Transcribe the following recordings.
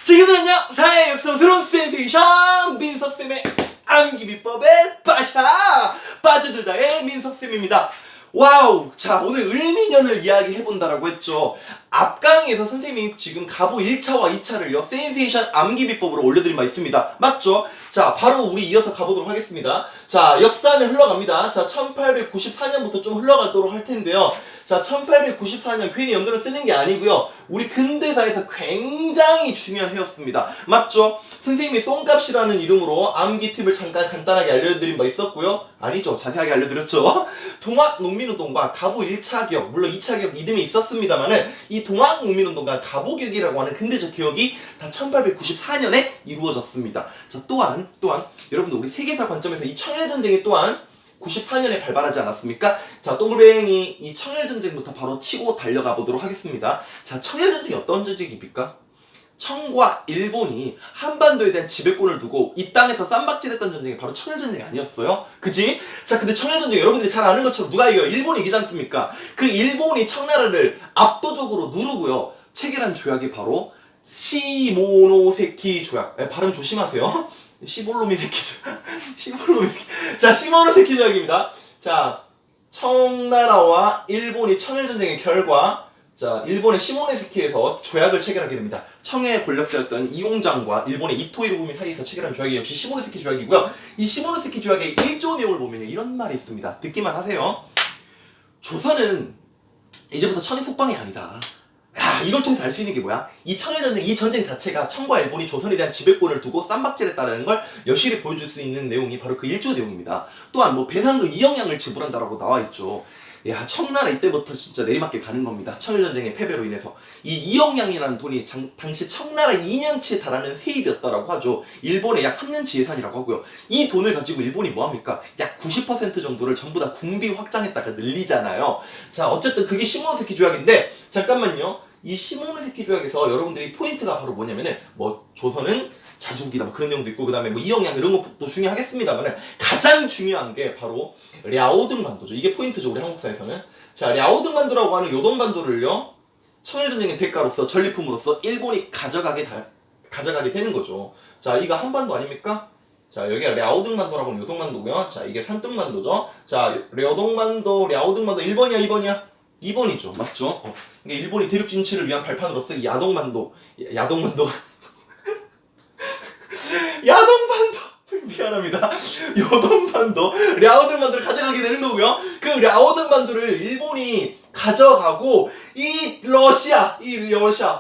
지금은요 사회 역사스러운 센세이션 민석쌤의 암기비법의 빠져들다의 민석쌤입니다. 와우! 자, 오늘 을미년을 이야기해본다라고 했죠. 앞강에서 선생님이 지금 가보 1차와 2차를요 센세이션 암기비법으로 올려드린 바 있습니다. 맞죠? 자, 바로 우리 이어서 가보도록 하겠습니다. 자, 역사는 흘러갑니다. 자, 1894년부터 좀 흘러가도록 할 텐데요. 자, 1894년 괜히 연도를 쓰는 게 아니고요. 우리 근대사에서 굉장히 중요한 해였습니다. 맞죠? 선생님이 똥값이라는 이름으로 암기 팁을 잠깐 간단하게 알려드린 바 있었고요. 아니죠. 자세하게 알려드렸죠. 동학농민운동과 가보 1차 개혁, 물론 2차 개혁 이름이 있었습니다만은 이 동학농민운동과 가보개혁이라고 하는 근대적 개혁이 다 1894년에 이루어졌습니다. 자, 또한 여러분들 우리 세계사 관점에서 이 청일전쟁이 또한 94년에 발발하지 않았습니까? 자, 동글뱅이 이 청일전쟁부터 바로 치고 달려가 보도록 하겠습니다. 자, 청일전쟁이 어떤 전쟁입니까? 청과 일본이 한반도에 대한 지배권을 두고 이 땅에서 쌈박질했던 전쟁이 바로 청일전쟁이 아니었어요? 그치? 자, 근데 청일전쟁 여러분들이 잘 아는 것처럼 누가 이겨요? 일본이 이기지 않습니까? 그 일본이 청나라를 압도적으로 누르고요 체결한 조약이 바로 시모노세키 조약. 발음 조심하세요. 시볼로미세키 조약. 자, 시모노세키 조약입니다. 자, 청나라와 일본이 청일전쟁의 결과, 자, 일본의 시모노세키에서 조약을 체결하게 됩니다. 청의 권력자였던 이용장과 일본의 이토 히로부미 사이에서 체결한 조약이 역시 시모노세키 조약이고요. 이 시모노세키 조약의 1조 내용을 보면 이런 말이 있습니다. 듣기만 하세요. 조선은 이제부터 청의 속방이 아니다. 야, 이걸 통해서 알 수 있는 게 뭐야? 이 청일전쟁, 이 전쟁 자체가 청과 일본이 조선에 대한 지배권을 두고 쌈박질했다는 걸 여실히 보여줄 수 있는 내용이 바로 그 1조 내용입니다. 또한 뭐 배상금 2억 냥을 지불한다라고 나와 있죠. 야, 청나라 이때부터 진짜 내리막길 가는 겁니다. 청일전쟁의 패배로 인해서. 이 2억 냥이라는 돈이 당시 청나라 2년치에 달하는 세입이었다라고 하죠. 일본의 약 3년치 예산이라고 하고요. 이 돈을 가지고 일본이 뭐합니까? 약 90% 정도를 전부 다 군비 확장했다가 늘리잖아요. 자, 어쨌든 그게 시모노세키 조약인데, 잠깐만요. 이 시모노세키 조약에서 여러분들이 포인트가 바로 뭐냐면은, 뭐 조선은 자주국이다 뭐 그런 내용도 있고, 그 다음에 뭐 이영양 이런 것도 중요하겠습니다만은 가장 중요한 게 바로 랴오둥반도죠. 이게 포인트죠, 우리 한국사에서는. 자, 랴오둥반도라고 하는 요동반도를요 청일전쟁의 대가로서 전리품으로서 일본이 가져가게 되는 거죠. 자, 이거 한반도 아닙니까? 자, 여기가 랴오둥반도라고 하는 요동반도고요. 자, 이게 산둥반도죠. 자, 랴오둥반도 1번이야 2번이야? 2번이죠. 맞죠? 이게 일본이 대륙 진출을 위한 발판으로서 이 야동반도 미안합니다. 요동반도, 랴오둥반도를 가져가게 되는 거고요. 그 랴오둥반도를 일본이 가져가고 이 러시아,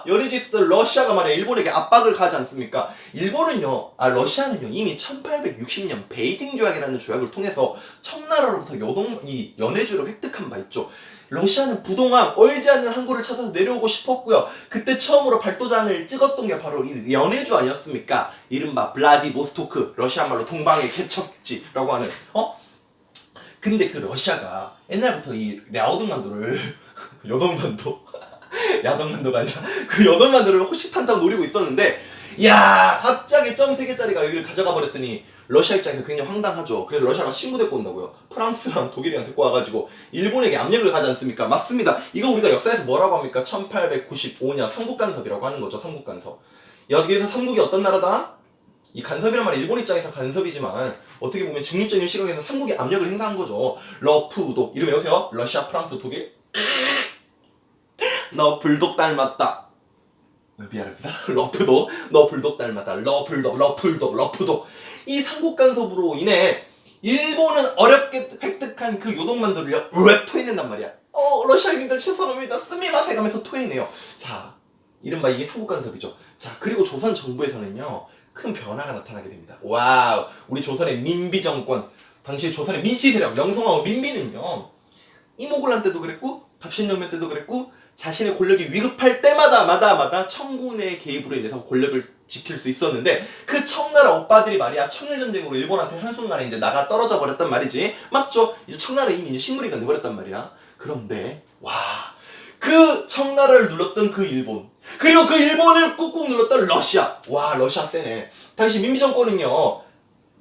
연해져 있었던 러시아가 말이야 일본에게 압박을 가하지 않습니까? 러시아는요 이미 1860년 베이징 조약이라는 조약을 통해서 청나라로부터 이 연해주를 획득한 바 있죠. 러시아는 부동항, 얼지 않는 항구를 찾아서 내려오고 싶었고요. 그때 처음으로 발도장을 찍었던 게 바로 이 연해주 아니었습니까? 이른바 블라디보스토크, 러시아 말로 동방의 개척지라고 하는, 근데 그 러시아가 옛날부터 이 랴오둥반도를 야동반도가 아니라 그 여동반도를 호시탄다고 노리고 있었는데, 야, 갑자기 점 3개짜리가 여기를 가져가 버렸으니 러시아 입장에서 굉장히 황당하죠. 그래서 러시아가 친구 데리고 온다고요. 프랑스랑 독일이랑 데리고 와가지고 일본에게 압력을 가지 않습니까? 맞습니다. 이거 우리가 역사에서 뭐라고 합니까? 1895년 삼국간섭이라고 하는 거죠. 삼국간섭. 여기에서 삼국이 어떤 나라다? 이 간섭이란 말이 일본 입장에서 간섭이지만 어떻게 보면 중립적인 시각에서 삼국이 압력을 행사한 거죠. 러푸도 이름 외우세요. 러시아, 프랑스, 독일. 너 불독 닮았다. 미안합니다. 러프도 너 불독 닮았다. 러풀독. 이 삼국간섭으로 인해 일본은 어렵게 획득한 그 요동반도를 왜 토해낸단 말이야. 러시아인들 죄송합니다. 스미마세 가면서 토해내요. 자, 이른바 이게 삼국간섭이죠. 자, 그리고 조선 정부에서는요 큰 변화가 나타나게 됩니다. 와우, 우리 조선의 민비 정권, 당시 조선의 민씨 세력, 명성황후 민비는요 이모곤란 때도 그랬고 갑신정변 때도 그랬고 자신의 권력이 위급할 때마다 청군의 개입으로 인해서 권력을 지킬 수 있었는데, 그 청나라 오빠들이 말이야 청일전쟁으로 일본한테 한순간에 이제 나가 떨어져 버렸단 말이지. 맞죠? 이제 청나라 이미 이제 식물인간 돼버렸단 말이야. 그런데 그 청나라를 눌렀던 그 일본, 그리고 그 일본을 꾹꾹 눌렀던 러시아. 러시아 세네. 당시 민비 정권은요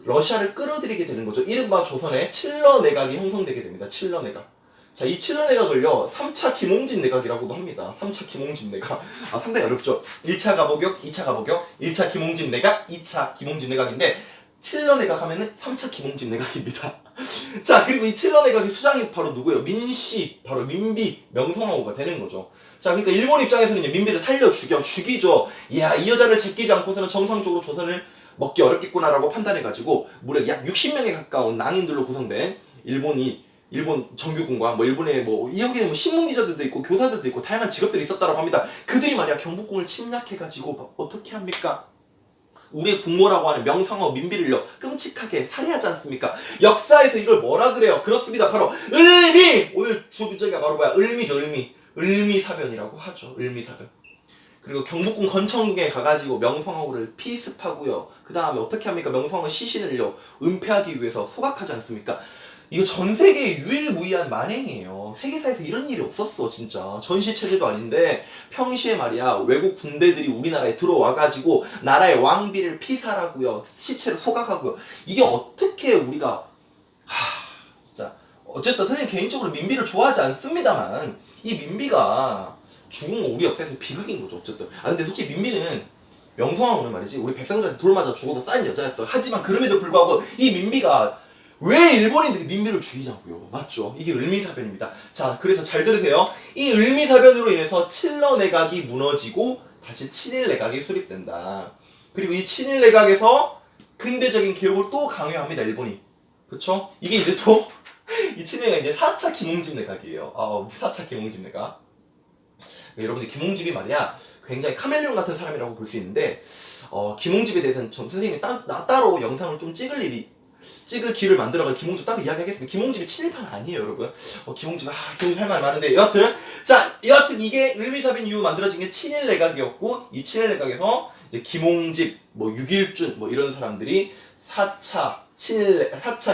러시아를 끌어들이게 되는 거죠. 이른바 조선의 칠러 내각이 형성되게 됩니다. 칠러 내각. 자, 이 7러 내각을요 3차 김홍진 내각이라고도 합니다. 3차 김홍진 내각. 상당히 어렵죠. 1차 가보격, 2차 가보격, 1차 김홍진 내각, 2차 김홍진 내각인데 7러 내각 하면은 3차 김홍진 내각입니다. 자, 그리고 이 7러 내각의 수장이 바로 누구예요? 민씨, 바로 민비, 명성황후가 되는 거죠. 자, 그러니까 일본 입장에서는 민비를 살려 죽이죠. 이야, 이 여자를 제끼지 않고서는 정상적으로 조선을 먹기 어렵겠구나라고 판단해가지고 무려 약 60명에 가까운 낭인들로 구성된 일본 정규군과 뭐 일본의 뭐 여기에 뭐 신문 기자들도 있고 교사들도 있고 다양한 직업들이 있었다고 합니다. 그들이 말이야 경복궁을 침략해가지고 어떻게 합니까? 우리의 국모라고 하는 명성황후 민비를요 끔찍하게 살해하지 않습니까? 역사에서 이걸 뭐라 그래요? 그렇습니다. 바로 을미! 오늘 주제가 바로 뭐야? 을미죠. 을미사변이라고 하죠. 을미사변. 그리고 경복궁 건청궁에 가가지고 명성황후를 피습하고요. 그 다음에 어떻게 합니까? 명성황후 시신을요 은폐하기 위해서 소각하지 않습니까? 이거 전 세계의 유일무이한 만행이에요. 세계사에서 이런 일이 없었어, 진짜. 전시체제도 아닌데 평시에 말이야 외국 군대들이 우리나라에 들어와가지고 나라의 왕비를 피살하고요, 시체를 소각하고요. 이게 어떻게 우리가 진짜 어쨌든 선생님 개인적으로 민비를 좋아하지 않습니다만 이 민비가 죽은 거 우리 역사에서 비극인 거죠, 어쨌든. 근데 솔직히 민비는 명성황후는 말이지 우리 백성들한테 돌 맞아 죽어도 싼 여자였어. 하지만 그럼에도 불구하고 이 민비가 왜 일본인들이 민비를 죽이냐고요. 맞죠? 이게 을미사변입니다. 자, 그래서 잘 들으세요. 이 을미사변으로 인해서 칠러 내각이 무너지고 다시 친일 내각이 수립된다. 그리고 이 친일 내각에서 근대적인 개혁을 또 강요합니다, 일본이. 그쵸? 이게 이제 또 이 친일 내각 이제 4차 김홍집 내각이에요. 4차 김홍집 내각. 여러분들 김홍집이 말이야 굉장히 카멜레온 같은 사람이라고 볼 수 있는데 김홍집에 대해서는 전 선생님이 따로 영상을 좀 찍을 기회를 만들어가 김홍집 따로 이야기하겠습니다. 김홍집이 친일파는 아니에요, 여러분. 김홍집 할 말 많은데 여하튼 이게 을미사변 이후 만들어진 게 친일 내각이었고 이 친일 내각에서 이제 김홍집, 유길준 이런 사람들이 4차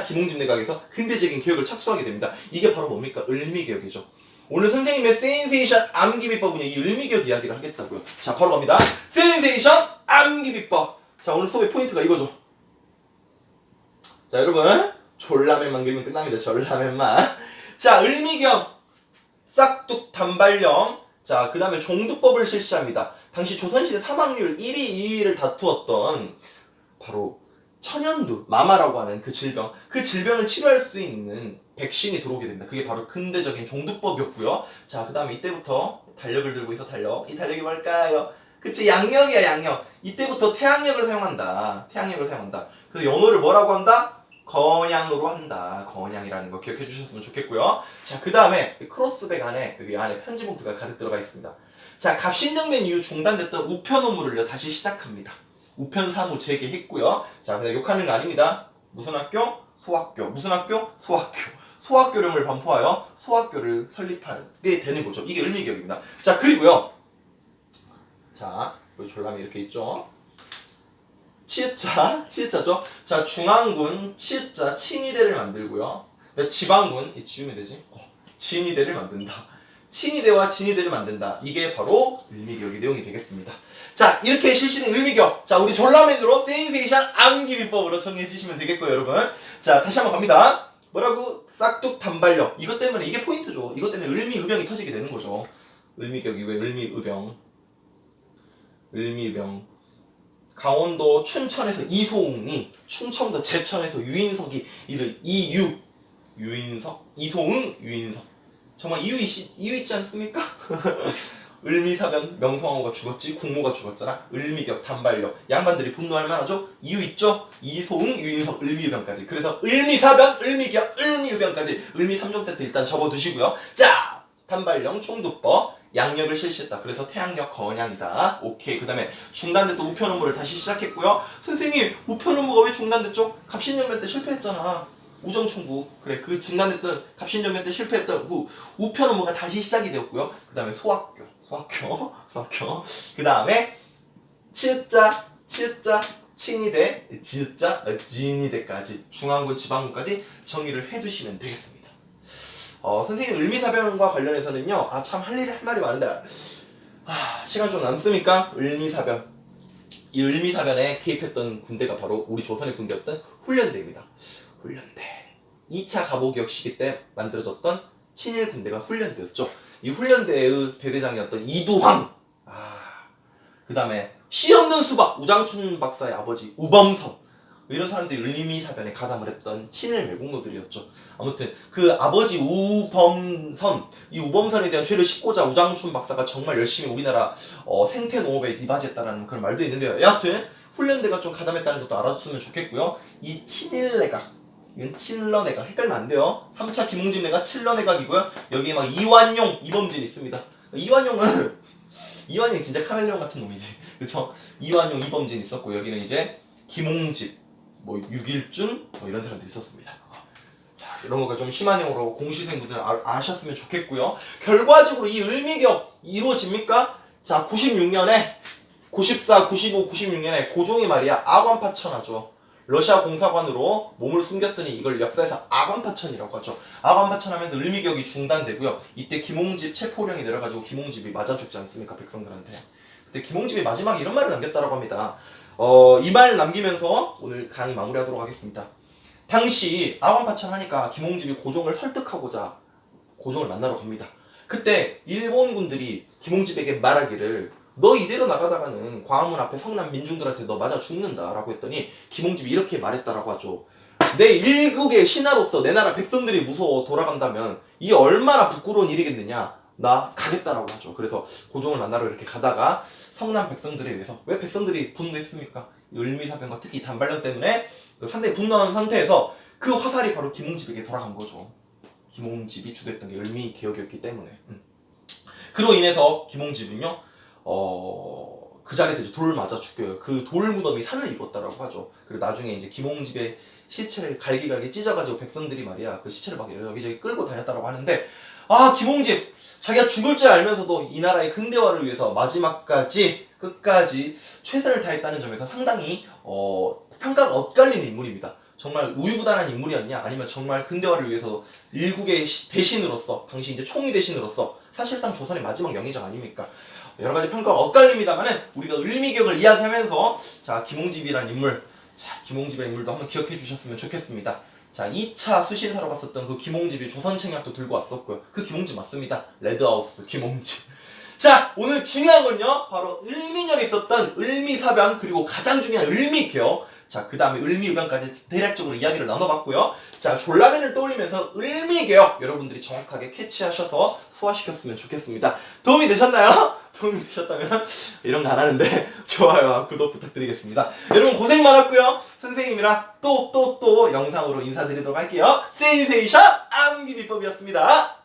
김홍집 내각에서 근대적인 개혁을 착수하게 됩니다. 이게 바로 뭡니까? 을미개혁이죠. 오늘 선생님의 센세이션 암기비법은요 이 을미개혁 이야기를 하겠다고요. 자, 바로 갑니다. 센세이션 암기비법. 자, 오늘 수업의 포인트가 이거죠. 자, 여러분 졸라맨만 그리면 끝납니다. 졸라맨만. 자, 을미개혁 싹둑 단발령. 자, 그 다음에 종두법을 실시합니다. 당시 조선시대 사망률 1위, 2위를 다투었던 바로 천연두, 마마라고 하는 그 질병을 치료할 수 있는 백신이 들어오게 됩니다. 그게 바로 근대적인 종두법이었고요. 자, 그 다음에 이때부터 달력을 들고 있어, 달력. 이 달력이 뭘까요? 그치, 양력이야, 양력. 이때부터 태양력을 사용한다. 그래서 연호를 뭐라고 한다? 건양으로 한다. 건양이라는 거 기억해 주셨으면 좋겠고요. 자, 그 다음에 크로스백 안에 여기 안에 편지 봉투가 가득 들어가 있습니다. 자, 갑신정변 이후 중단됐던 우편 업무를요 다시 시작합니다. 우편 사무 재개했고요. 자, 근데 욕하는 거 아닙니다. 무슨 학교? 소학교. 무슨 학교? 소학교. 소학교령을 반포하여 소학교를 설립하게 되는 거죠. 이게 을미개혁입니다. 자, 그리고요. 자, 여기 졸람이 이렇게 있죠. 치읓자죠. 자, 중앙군 치읓자 친위대를 만들고요. 지방군 지우면 되지? 진위대를 만든다. 친위대와 진위대를 만든다. 이게 바로 을미개혁의 내용이 되겠습니다. 자, 이렇게 실시된 을미개혁. 자, 우리 졸라맨으로 센세이션 암기비법으로 정리해 주시면 되겠고요, 여러분. 자, 다시 한번 갑니다. 뭐라고? 싹둑 단발력. 이것 때문에 이게 포인트죠. 이것 때문에 을미의병이 터지게 되는 거죠. 을미개혁 이후에 을미의병. 강원도 춘천에서 이소웅이, 충청도 제천에서 유인석이 이소웅, 유인석. 정말 이유 있지 않습니까? 을미사변, 명성황후가 죽었지, 국모가 죽었잖아. 을미개혁, 단발력. 양반들이 분노할 만하죠? 이유 있죠? 이소웅, 유인석, 을미의병까지. 그래서 을미사변, 을미개혁, 을미의병까지 을미 3종 세트 일단 접어두시고요. 자, 단발령, 총두법, 양력을 실시했다. 그래서 태양력 건양이다. 오케이. 그 다음에 중단됐던 우편 업무를 다시 시작했고요. 선생님, 우편 업무가 왜 중단됐죠? 갑신정변 때 실패했잖아. 우정총국. 그래, 그 중단됐던 갑신정변 때 실패했던 우편 업무가 다시 시작이 되었고요. 그 다음에 소학교. 그 다음에 치읓자, 친위대, 지읒자, 진위대까지 중앙군, 지방군까지 정의를 해두시면 되겠습니다. 선생님 을미사변과 관련해서는요, 참 할 말이 많은데 시간 좀 남습니까? 을미사변. 이 을미사변에 개입했던 군대가 바로 우리 조선의 군대였던 훈련대입니다. 훈련대. 2차 가보개혁 시기 때 만들어졌던 친일 군대가 훈련대였죠. 이 훈련대의 대대장이었던 이두황. 그 다음에 씨 없는 수박 우장춘 박사의 아버지 우범선. 이런 사람들이 을미사변에 가담을 했던 친일 매국노들이었죠. 아무튼 그 아버지 우범선, 이 우범선에 대한 죄를 씻고자 우장춘 박사가 정말 열심히 우리나라 생태농업에 이바지했다라는 그런 말도 있는데요. 여하튼 훈련대가 좀 가담했다는 것도 알아줬으면 좋겠고요. 이 친일내각, 이건 친러내각 헷갈리면 안 돼요. 3차 김홍진 내각 친러내각이고요. 여기에 막 이완용, 이범진 있습니다. 이완용은 이완용이 진짜 카멜레온 같은 놈이지. 그렇죠? 이완용, 이범진 있었고 여기는 이제 김홍집, 뭐 육일준 뭐 이런 사람들이 있었습니다. 자, 이런 거가 좀 심한 형으로 공시생분들 아셨으면 좋겠고요. 결과적으로 이 을미격 이루어집니까? 자, 96년에 94, 95, 96년에 고종이 말이야 악원파천하죠. 러시아 공사관으로 몸을 숨겼으니 이걸 역사에서 악원파천이라고 하죠. 악원파천하면서 을미격이 중단되고요. 이때 김홍집 체포령이 내려가지고 김홍집이 맞아 죽지 않습니까? 백성들한테. 그때 김홍집이 마지막에 이런 말을 남겼다고 합니다. 이 말 남기면서 오늘 강의 마무리하도록 하겠습니다. 당시 악원파천 하니까 김홍집이 고종을 설득하고자 고종을 만나러 갑니다. 그때 일본군들이 김홍집에게 말하기를 너 이대로 나가다가는 광화문 앞에 성남 민중들한테 너 맞아 죽는다 라고 했더니 김홍집이 이렇게 말했다라고 하죠. 내 일국의 신하로서 내 나라 백성들이 무서워 돌아간다면 이 얼마나 부끄러운 일이겠느냐. 나 가겠다라고 하죠. 그래서 고종을 만나러 이렇게 가다가 성남 백성들에 의해서 왜 백성들이 분노했습니까? 을미사변과 특히 단발령 때문에 상당히 분노한 상태에서 그 화살이 바로 김홍집에게 돌아간 거죠. 김홍집이 주도했던 게 을미개혁이었기 때문에. 그로 인해서 김홍집은요 그 자리에서 이제 돌을 맞아 죽여요. 그 돌 무덤이 산을 이뤘다라고 하죠. 그리고 나중에 이제 김홍집의 시체를 갈기갈기 찢어가지고 백성들이 말이야 그 시체를 막 여기저기 끌고 다녔다라고 하는데 김홍집 자기가 죽을 줄 알면서도 이 나라의 근대화를 위해서 마지막까지 끝까지 최선을 다했다는 점에서 상당히 평가가 엇갈리는 인물입니다. 정말 우유부단한 인물이었냐 아니면 정말 근대화를 위해서 일국의 대신으로서 당시 이제 총리 대신으로서 사실상 조선의 마지막 영의정 아닙니까? 여러 가지 평가가 엇갈립니다만은 우리가 을미격을 이야기하면서 자 김홍집이란 인물, 자 김홍집의 인물도 한번 기억해 주셨으면 좋겠습니다. 자 2차 수신사로 갔었던 그 김홍집이 조선책략도 들고 왔었고요. 그 김홍집 맞습니다. 레드하우스 김홍집. 자 오늘 중요한 건요 바로 을미년에 있었던 을미사변 그리고 가장 중요한 을미개혁. 자 그 다음에 을미의변까지 대략적으로 이야기를 나눠봤고요. 자 졸라맨을 떠올리면서 을미개혁 여러분들이 정확하게 캐치하셔서 소화시켰으면 좋겠습니다. 도움이 되셨나요? 도움이 되셨다면 이런 거 안 하는데 좋아요와 구독 부탁드리겠습니다. 여러분 고생 많았고요. 선생님이랑 또 영상으로 인사드리도록 할게요. 센세이션 암기 비법이었습니다.